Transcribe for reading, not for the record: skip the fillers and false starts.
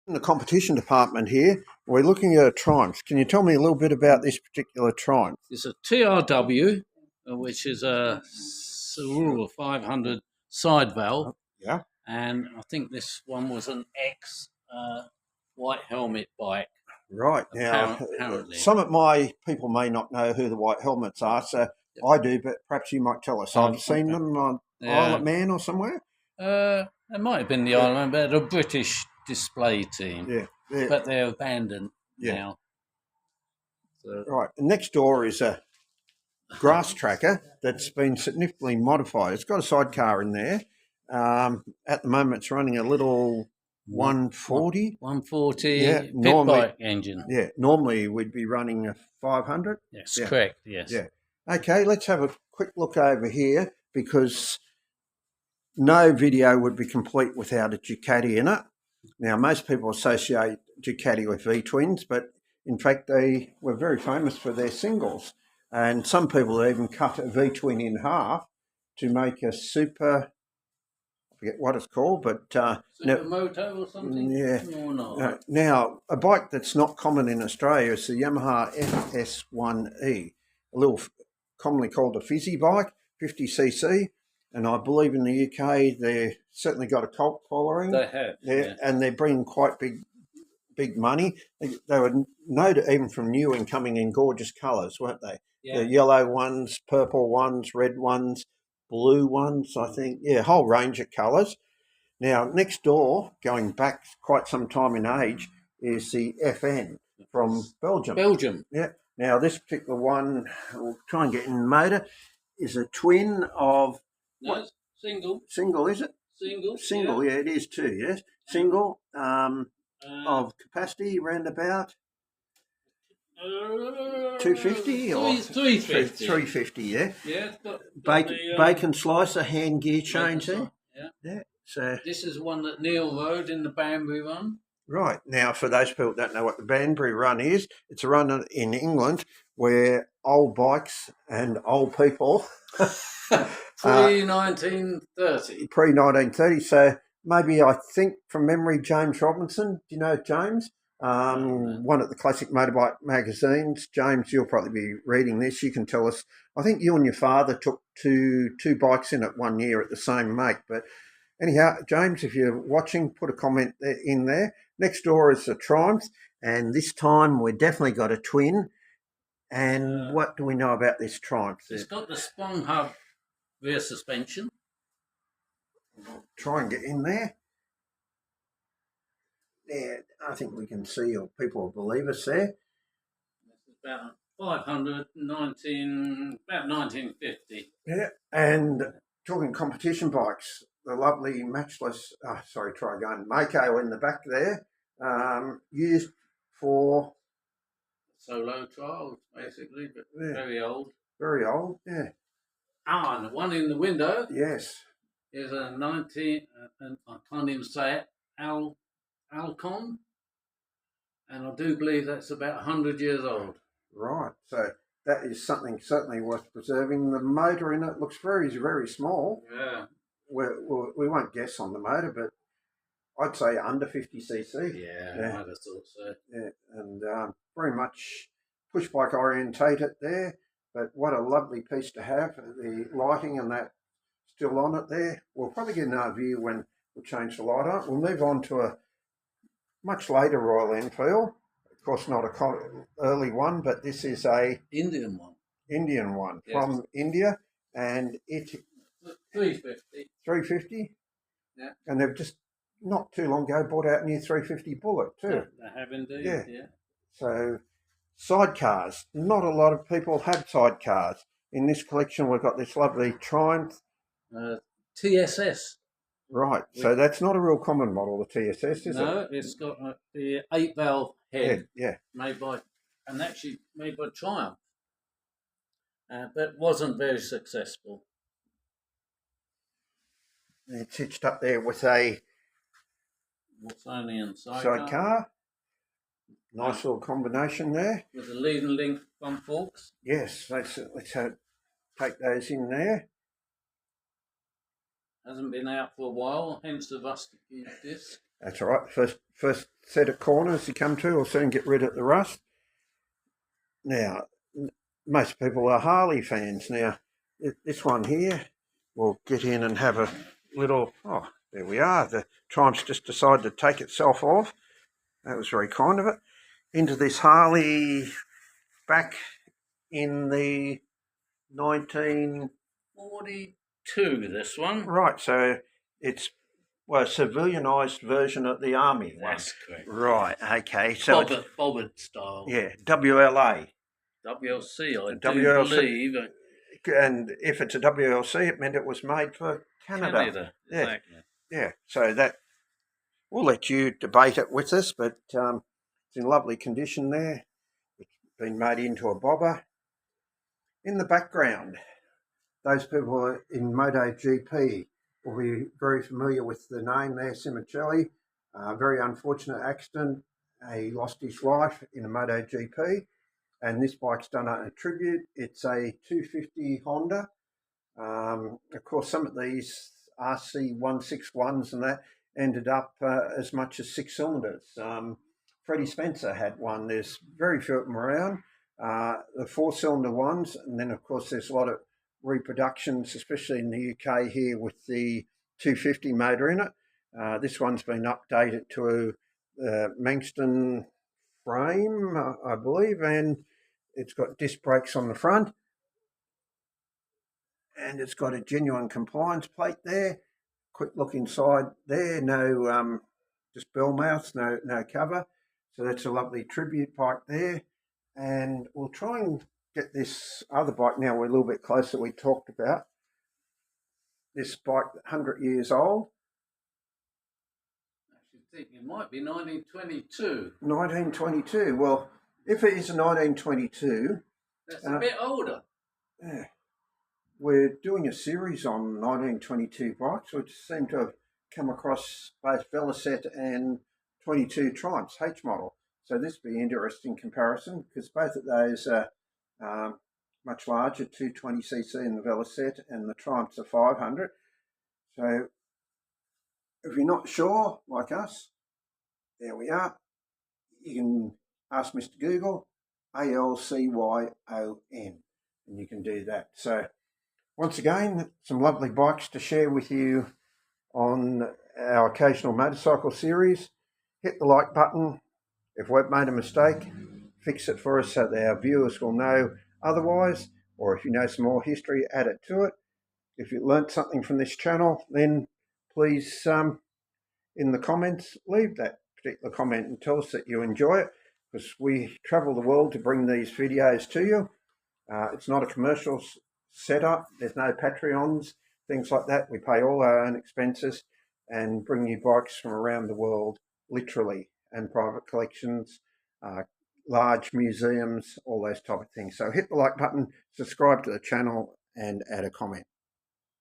In the competition department here, we're looking at a Triumph. Can you tell me a little bit about this particular Triumph? It's a TRW, which is a Sururu 500 side valve, Yeah. and I think this one was an ex white helmet bike. Right. Now, Apparently. some of my people may not know who the white helmets are, so I do, but perhaps you might tell us. I've seen them on Isle of Man or somewhere. It might have been the Isle of Man, but a British display team. Yeah. But they're abandoned now. So. Right. And next door is a grass tracker that's been significantly modified. It's got a sidecar in there. At the moment, it's running a little 140. 140 pit bike engine. Yeah, normally we'd be running a 500. Yes, correct, yes. Yeah. Okay, let's have a quick look over here, because no video would be complete without a Ducati in it. Now, most people associate Ducati with V-twins, but in fact they were very famous for their singles. And some people even cut a V-twin in half to make a super, I forget what it's called, but... Supermoto or something? Yeah. Or not? Now, a bike that's not common in Australia is the Yamaha FS1E, a little commonly called a fizzy bike, 50cc. And I believe in the UK they've certainly got a cult following. They have. Yeah. And they're bringing quite big money. They were noted even from new and coming in gorgeous colours, weren't they? Yeah. The yellow ones, purple ones, red ones, blue ones, I think. Yeah, a whole range of colours. Now, next door, going back quite some time in age, is the FN from Belgium. Yeah. Now, this particular one, we'll try and get in the motor, is a twin of... No, single. Single, is it? Single, yeah, it is too, yes. Single, of capacity around about 250 or 350. 350, yeah. Yeah. Bacon slicer, hand gear change there. Yeah. So this is one that Neil rode in the Banbury run. Right. Now, for those people that don't know what the Banbury run is, it's a run in England where old bikes and old people Pre-1930. Pre-1930. So maybe, I think from memory, James Robinson. Do you know James? One of the classic motorbike magazines. James, you'll probably be reading this. You can tell us. I think you and your father took two bikes in it one year at the same make. But anyhow, James, if you're watching, put a comment in there. Next door is the Triumph, and this time we've definitely got a twin. And what do we know about this Triumph? It's got the sprung hub rear suspension. I'll try and get in there. Yeah, I think we can see, or people will believe us there. It's about 500, about 1950. Yeah, and talking competition bikes, the lovely matchless, Mako in the back there, used for... Solo trials, basically, but very old. Very old, yeah. And the one in the window... Yes. Is a 19, I can't even say it, Alycron, and I do believe that's about 100 years old. Right, so that is something certainly worth preserving. The motor in it looks very, very small. Yeah. We won't guess on the motor, but I'd say under 50cc. Yeah, I would have thought so. Yeah, and very much push bike orientated there, but what a lovely piece to have. The lighting and that still on it there. We'll probably get another view when we change the light on. We'll move on to a much later Royal Enfield. Of course, not a early one, but this is a... Indian one. Yes. From India, and it... 350. 350? Yeah. And they've just, not too long ago, bought out a new 350 Bullet too. They have indeed, yeah. So, sidecars. Not a lot of people have sidecars. In this collection, we've got this lovely Triumph. TSS. Right, so that's not a real common model, the TSS, is it? No, it's got the 8-valve head. Yeah. Made by Triumph. But wasn't very successful. It's hitched up there with a Watsonian sidecar. Nice little combination there. With the lead and link front forks. Yes, let's take those in there. Hasn't been out for a while, hence the rusty disc. That's all right. First set of corners you come to will soon get rid of the rust. Now, most people are Harley fans. Now, this one here, we'll get in and have a little, oh, there we are. The Triumph's just decided to take itself off. That was very kind of it. Into this Harley back in the 1942, this one. Right, so it's a civilianised version of the Army one. That's correct. Right, okay. So Bobbard style. yeah, WLA. WLC, I do WLC. believe. And if it's a WLC, it meant it was made for Canada. Yeah, exactly. Yeah, so that, we'll let you debate it with us, but it's in lovely condition there. It's been made into a bobber. In the background, those people in MotoGP will be very familiar with the name there, Simoncelli. Very unfortunate accident. He lost his life in a MotoGP, and this bike's done a tribute. It's a 250 Honda. Of course, some of these RC161s and that ended up as much as 6 cylinders. Freddie Spencer had one. There's very few of them around. The 4-cylinder ones, and then of course there's a lot of reproductions, especially in the UK here with the 250 motor in it. This one's been updated to a Manxton frame, I believe, and it's got disc brakes on the front, and it's got a genuine compliance plate there. Quick look inside there, no just bell mouths, no cover. So that's a lovely tribute bike there. And we'll try and get this other bike now. We're a little bit closer. We talked about this bike, 100 years old. I should think it might be 1922. 1922. Well, if it is a 1922, that's a bit older. Yeah, we're doing a series on 1922 bikes, which seem to have come across both Velocette and 22 Triumphs H model. So this will be an interesting comparison because both of those are much larger, 220cc in the Velocette and the Triumphs are 500. So if you're not sure, like us, there we are. You can ask Mr. Google, Alcyon, and you can do that. So once again, some lovely bikes to share with you on our occasional motorcycle series. Hit the like button. If we've made a mistake, fix it for us so that our viewers will know otherwise, or if you know some more history, add it to it. If you learnt something from this channel, then please, in the comments, leave that particular comment and tell us that you enjoy it, because we travel the world to bring these videos to you. It's not a commercial setup. There's no Patreons, things like that. We pay all our own expenses and bring you bikes from around the world, literally, and private collections, large museums, all those type of things. So hit the like button, subscribe to the channel, and add a comment.